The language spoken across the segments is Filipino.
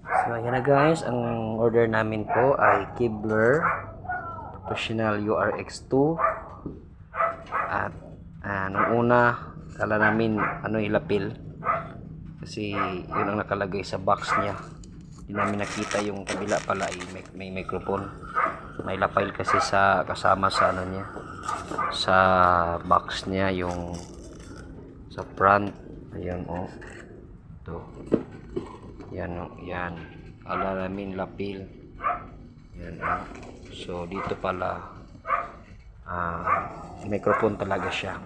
So ayan na guys, ang order namin po ay Kibler Professional URX2. At nung una kala namin ilapil kasi yun ang nakalagay sa box niya. Hindi namin nakita yung kabila pala ay may microphone. May lapel kasi sa kasama sa niya, sa box niya, yung sa front. Ayan ito. Yan. Kala namin lapil. Yan So dito pala microphone talaga siya.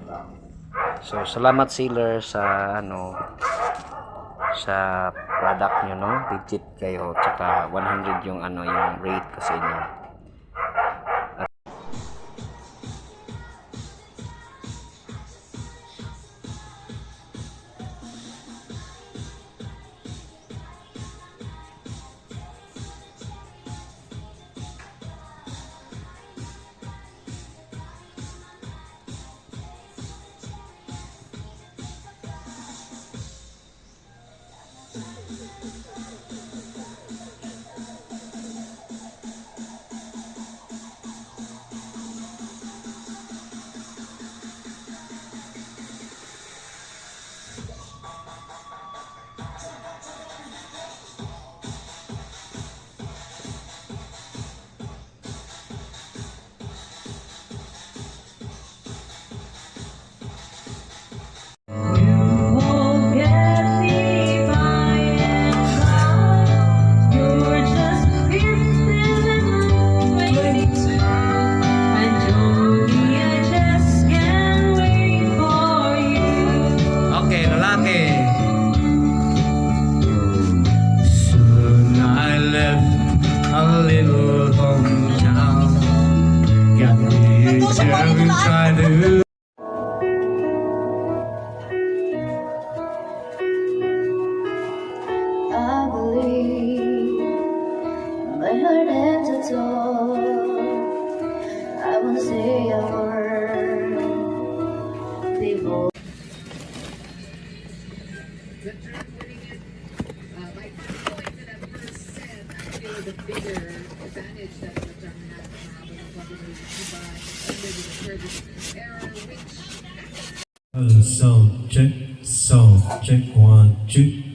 So salamat seller sa sa product nyo, no? Legit kayo, tsaka 100 yung yung rate kasi niya. I won't say a word. People. My first point that I've first said, actually the bigger advantage that the German had habang ang pag-ibig under the service error, which sound check 1 2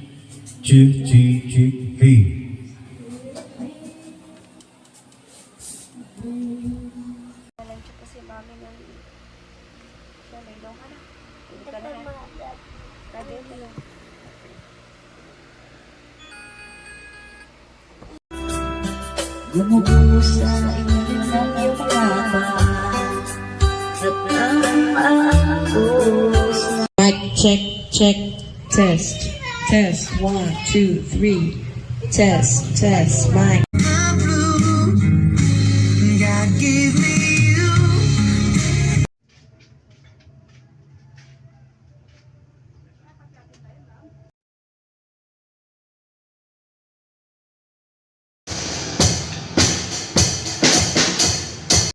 G G G V. Gumugulo sa ilalim ng iyong kama at ang maangos na Mic check test 1 2 3 test mic.